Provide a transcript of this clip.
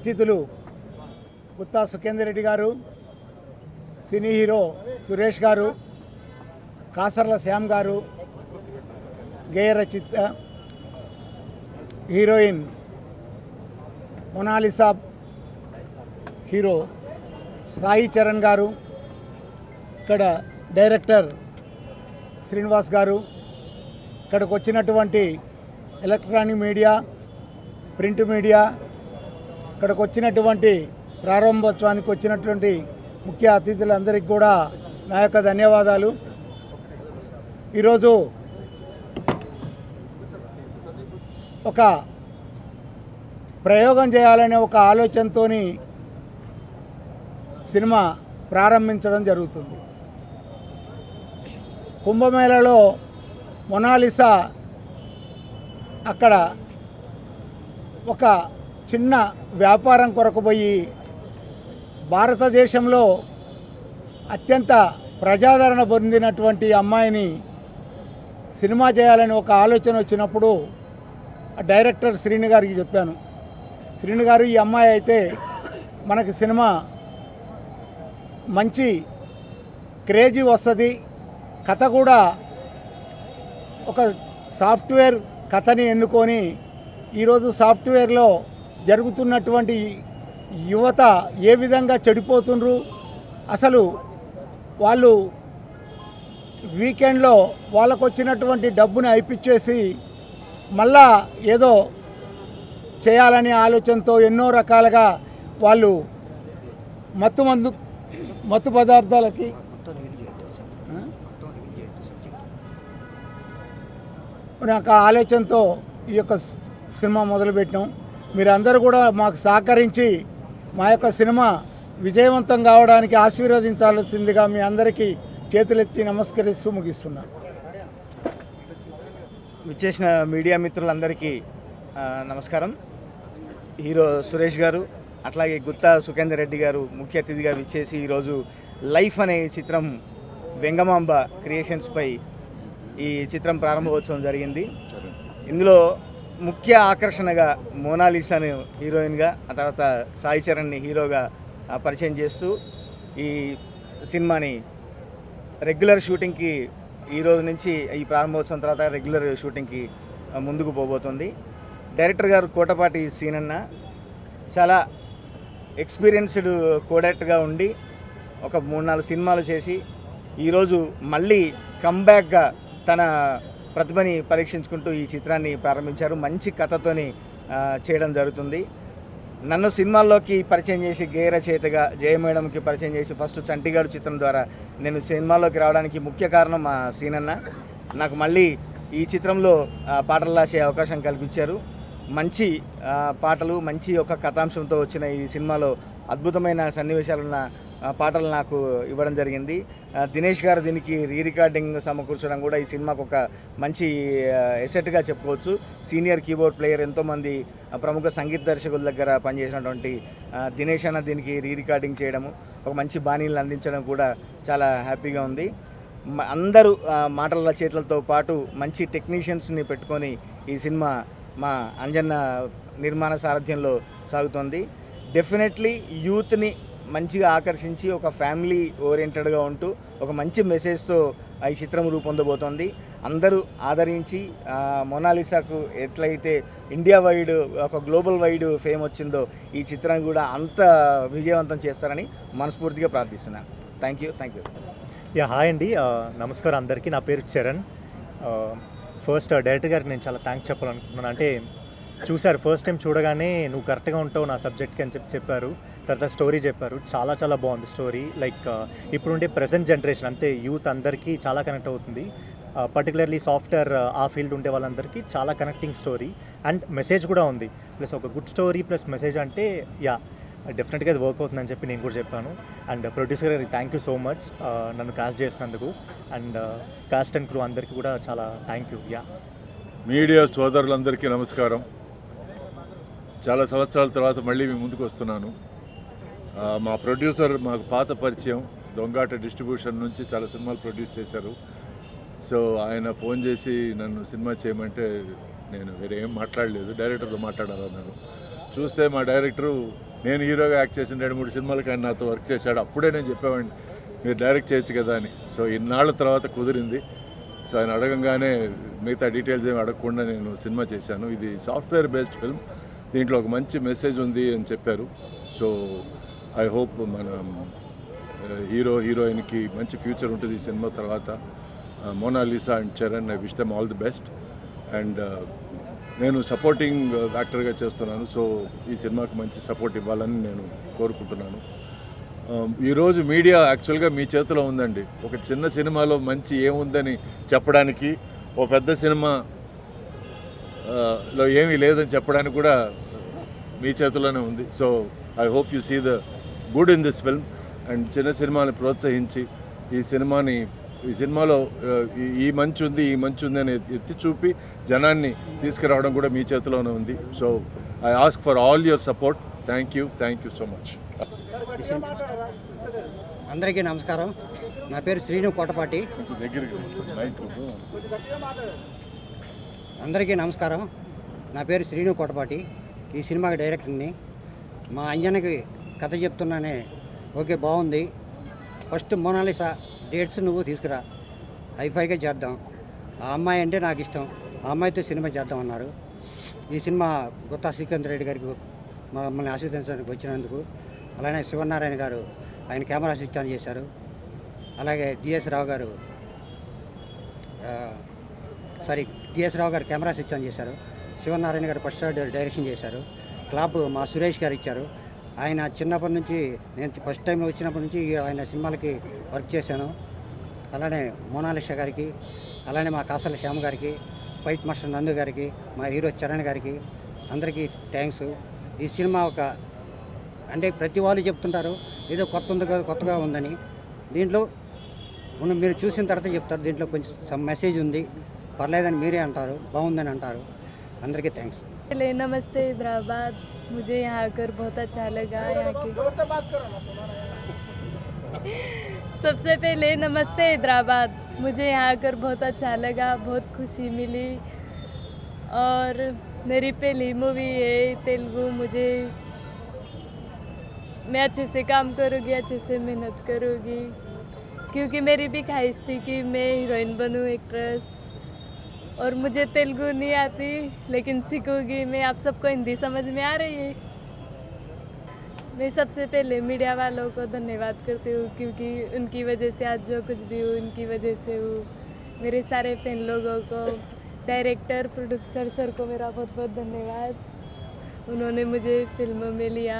అతిథులు గుత్తా సుఖేందర్ రెడ్డి గారు, cine hero Suresh గారు, కాసర్ల శ్యామ్ గారు, గేయ Rachitha heroine Mona Lisa, hero Sai Charan గారు, ఇక్కడ డైరెక్టర్ శ్రీనివాస్ గారు, ఇక్కడికి వచ్చినటువంటి ఎలక్ట్రానిక్ మీడియా, ప్రింట్ మీడియా, ఇక్కడికి వచ్చినటువంటి ప్రారంభోత్సవానికి వచ్చినటువంటి ముఖ్య అతిథులందరికీ కూడా నా యొక్క ధన్యవాదాలు. ఈరోజు ఒక ప్రయోగం చేయాలనే ఒక ఆలోచనతో సినిమా ప్రారంభించడం జరుగుతుంది. కుంభమేళలో మొనాలిసా అక్కడ ఒక చిన్న వ్యాపారం కొరకు పోయి భారతదేశంలో అత్యంత ప్రజాదరణ పొందినటువంటి అమ్మాయిని సినిమా చేయాలని ఒక ఆలోచన వచ్చినప్పుడు డైరెక్టర్ శ్రీను గారికి చెప్పాను. శ్రీను గారు, ఈ అమ్మాయి అయితే మనకి సినిమా మంచి క్రేజీ వస్తుంది, కథ కూడా ఒక సాఫ్ట్వేర్ కథని ఎన్నుకొని ఈరోజు సాఫ్ట్వేర్లో జరుగుతున్నటువంటి యువత ఏ విధంగా చెడిపోతుండ్రు, అసలు వాళ్ళు వీకెండ్లో వాళ్ళకు వచ్చినటువంటి డబ్బుని అయిపిచ్చేసి మళ్ళా ఏదో చేయాలనే ఆలోచనతో ఎన్నో రకాలుగా వాళ్ళు మత్తు పదార్థాలకి నాకు ఆలోచనతో ఈ యొక్క సినిమా మొదలుపెట్టాం. మీరందరూ కూడా మాకు సహకరించి మా యొక్క సినిమా విజయవంతం కావడానికి ఆశీర్వదించాల్సిందిగా మీ అందరికీ చేతులెత్తి నమస్కరిస్తూ ముగిస్తున్నాను. విచ్చేసిన మీడియా మిత్రులందరికీ నమస్కారం. హీరో సురేష్ గారు, అట్లాగే గుత్తా సుఖేందర్ రెడ్డి గారు ముఖ్య అతిథిగా విచ్చేసి ఈరోజు లైఫ్ అనే చిత్రం వెంగమాంబ క్రియేషన్స్పై ఈ చిత్రం ప్రారంభోత్సవం జరిగింది. ఇందులో ముఖ్య ఆకర్షణగా మోనాలిసాను హీరోయిన్గా, ఆ తర్వాత సాయి చరణ్ని హీరోగా పరిచయం చేస్తూ ఈ సినిమాని రెగ్యులర్ షూటింగ్కి ఈరోజు నుంచి ఈ ప్రారంభోత్సవం తర్వాత రెగ్యులర్ షూటింగ్కి ముందుకు పోబోతుంది. డైరెక్టర్ గారు కోటపాటి సీనన్న చాలా ఎక్స్పీరియన్స్డ్ కోడైరెక్టర్గా ఉండి ఒక 3-4 సినిమాలు చేసి ఈరోజు మళ్ళీ కంబ్యాక్గా తన ప్రతిభని పరీక్షించుకుంటూ ఈ చిత్రాన్ని ప్రారంభించారు. మంచి కథతోని చేయడం జరుగుతుంది. నన్ను సినిమాల్లోకి పరిచయం చేసి గేయ రచయితగా జయమేడంకి పరిచయం చేసి ఫస్ట్ చంటిగాడు చిత్రం ద్వారా నేను సినిమాల్లోకి రావడానికి ముఖ్య కారణం మా సీనన్న. నాకు మళ్ళీ ఈ చిత్రంలో పాటలు రాసే అవకాశం కల్పించారు. మంచి పాటలు, మంచి ఒక కథాంశంతో వచ్చిన ఈ సినిమాలో అద్భుతమైన సన్నివేశాలున్న పాటలు నాకు ఇవ్వడం జరిగింది. దినేష్ గారు దీనికి రికార్డింగ్ సమకూర్చడం కూడా ఈ సినిమాకు ఒక మంచి ఎసెట్గా చెప్పుకోవచ్చు. సీనియర్ కీబోర్డ్ ప్లేయర్, ఎంతోమంది ప్రముఖ సంగీత దర్శకుల దగ్గర పనిచేసినటువంటి దినేష్ అన్న దీనికి రికార్డింగ్ చేయడము, ఒక మంచి బాణీలను అందించడం కూడా చాలా హ్యాపీగా ఉంది. అందరూ మాటల చేతులతో పాటు మంచి టెక్నీషియన్స్ని పెట్టుకొని ఈ సినిమా మా అంజన్న నిర్మాణ సారథ్యంలో సాగుతోంది. డెఫినెట్లీ యూత్ని మంచిగా ఆకర్షించి ఒక ఫ్యామిలీ ఓరియంటెడ్గా ఉంటూ ఒక మంచి మెసేజ్తో ఈ చిత్రం రూపొందబోతోంది. అందరూ ఆదరించి మొనాలిసాకు ఎట్లయితే ఇండియా వైడ్ ఒక గ్లోబల్ వైడ్ ఫేమ్ వచ్చిందో ఈ చిత్రాన్ని కూడా అంత విజయవంతం చేస్తారని మనస్ఫూర్తిగా ప్రార్థిస్తున్నాను. Thank you. హాయ్ అండి, నమస్కారం అందరికీ. నా పేరు చరణ్. ఫస్ట్ డైరెక్టర్ గారికి నేను చాలా థ్యాంక్స్ చెప్పాలనుకుంటున్నాను. అంటే చూశారు, ఫస్ట్ టైం చూడగానే నువ్వు కరెక్ట్గా ఉంటావు నా సబ్జెక్ట్కి అని చెప్పారు. తర్వాత స్టోరీ చెప్పారు, చాలా చాలా బాగుంది స్టోరీ. లైక్ ఇప్పుడుండే ప్రజెంట్ జనరేషన్ అంటే యూత్ అందరికీ చాలా కనెక్ట్ అవుతుంది. పర్టికులర్లీ సాఫ్ట్వేర్ ఆ ఫీల్డ్ ఉండే వాళ్ళందరికీ చాలా కనెక్టింగ్ స్టోరీ అండ్ మెసేజ్ కూడా ఉంది. ప్లస్ ఒక గుడ్ స్టోరీ ప్లస్ మెసేజ్ అంటే డెఫినెట్గా అది వర్క్ అవుతుందని చెప్పి నేను కూడా చెప్పాను. అండ్ ప్రొడ్యూసర్ గారికి థ్యాంక్ యూ సో మచ్ నన్ను కాస్ట్ చేసినందుకు. అండ్ కాస్ట్ అండ్ క్రూ అందరికీ కూడా చాలా థ్యాంక్ యూ. మీడియా సోదరులందరికీ నమస్కారం. చాలా సంవత్సరాల తర్వాత మళ్ళీ మీ ముందుకు వస్తున్నాను. మా ప్రొడ్యూసర్ మాకు పాత పరిచయం, దొంగాట డిస్ట్రిబ్యూషన్ నుంచి చాలా సినిమాలు ప్రొడ్యూస్ చేశారు. సో ఆయన ఫోన్ చేసి నన్ను సినిమా చేయమంటే నేను వేరే ఏం మాట్లాడలేదు, డైరెక్టర్తో మాట్లాడాలన్నాను. చూస్తే మా డైరెక్టరు నేను హీరోగా యాక్ట్ చేసిన 2-3 సినిమాలకి ఆయన నాతో వర్క్ చేశాడు. అప్పుడే నేను చెప్పేవాడిని మీరు డైరెక్ట్ చేయొచ్చు కదా అని. సో ఇన్నాళ్ళ తర్వాత కుదిరింది. సో ఆయన అడగంగానే మిగతా డీటెయిల్స్ ఏమి అడగకుండా నేను సినిమా చేశాను. ఇది సాఫ్ట్వేర్ బేస్డ్ ఫిల్మ్, దీంట్లో ఒక మంచి మెసేజ్ ఉంది అని చెప్పారు. సో ఐ హోప్ మన హీరోయిన్కి మంచి ఫ్యూచర్ ఉంటుంది ఈ సినిమా తర్వాత. Monalisa and Charan, I wish them all the best. And నేను సపోర్టింగ్ యాక్టర్గా చేస్తున్నాను. సో ఈ సినిమాకి మంచి సపోర్ట్ ఇవ్వాలని నేను కోరుకుంటున్నాను. ఈరోజు మీడియా యాక్చువల్గా మీ చేతిలో ఉందండి. ఒక చిన్న సినిమాలో మంచి ఏముందని చెప్పడానికి, ఓ పెద్ద సినిమా లో ఏమీ లేదని చెప్పడానికి కూడా మీ చేతిలోనే ఉంది. So I hope you see the good in this film and చిన్న సినిమాని ప్రోత్సహించి ఈ సినిమాలో ఈ మంచి ఉంది అని ఎత్తి చూపి జనాన్ని తీసుకురావడం కూడా మీ చేతిలోనే ఉంది. So I ask for all your support. Thank you so much. అందరికీ నమస్కారం. నా పేరు శ్రీను కోటపాటి. అందరికీ నమస్కారం. నా పేరు శ్రీను కోటపాటి. ఈ సినిమాకి డైరెక్టర్ని. మా అంజనకి కథ చెప్తున్నానే. ఓకే, బాగుంది. ఫస్ట్ మోనాలిసా డేట్స్ నువ్వు తీసుకురా, హైఫైగా చేద్దాం. ఆ అమ్మాయి అంటే నాకు ఇష్టం. ఆ అమ్మాయితో సినిమా చేద్దామన్నారు. ఈ సినిమా గుత్తా సుఖేందర్ రెడ్డి గారికి మమ్మల్ని ఆశీర్వదించడానికి వచ్చినందుకు, అలానే శివనారాయణ గారు ఆయన కెమెరా స్విచ్ ఆన్ చేశారు. అలాగే డిఎస్ రావు గారు కెమెరా స్విచ్ ఆన్ చేశారు. శివనారాయణ గారు ఫస్ట్ డైరెక్షన్ చేశారు. క్లాప్ మా సురేష్ గారు ఇచ్చారు. ఆయన చిన్నప్పటి నుంచి, నేను ఫస్ట్ టైంలో వచ్చినప్పటి నుంచి ఆయన సినిమాలకి వర్క్ చేశాను. అలానే మోనాలిసా గారికి, అలానే మా కాసల శ్యామ్ గారికి, ఫైట్ మాస్టర్ నందు గారికి, మా హీరో చరణ్ గారికి అందరికీ థ్యాంక్స్. ఈ సినిమా అంటే ప్రతి వాళ్ళు చెప్తుంటారు ఏదో కొత్తగా ఉందని. దీంట్లో మీరు చూసిన తర్వాత చెప్తారు దీంట్లో కొంచెం సమ్ మెసేజ్ ఉంది, పర్లేదని మీరే అంటారు, బాగుందని అంటారు. అందరికీ థ్యాంక్స్. नमस्ते हैदराबाद, मुझे यहाँ आकर बहुत अच्छा लगा। यहाँ की सबसे पहले नमस्ते हैदराबाद, मुझे यहाँ आकर बहुत अच्छा लगा, बहुत खुशी मिली। और मेरी पहली मूवी है तेलुगु। मैं अच्छे से काम करूँगी, अच्छे से मेहनत करूँगी, क्योंकि मेरी भी ख्वाहिश थी कि मैं हीरोइन बनूँ, एक्ट्रेस। और मुझे तेलुगु नहीं आती, लेकिन सीखूंगी मैं। आप सबको हिंदी समझ में आ रही है। मैं सबसे पहले मीडिया वालों को धन्यवाद करती हूँ, क्योंकि उनकी वजह से आज जो कुछ भी हूँ उनकी वजह से हूँ। मेरे सारे फैन लोगों को, डायरेक्टर, प्रोड्यूसर सर को मेरा बहुत बहुत धन्यवाद। उन्होंने मुझे फिल्मों में लिया।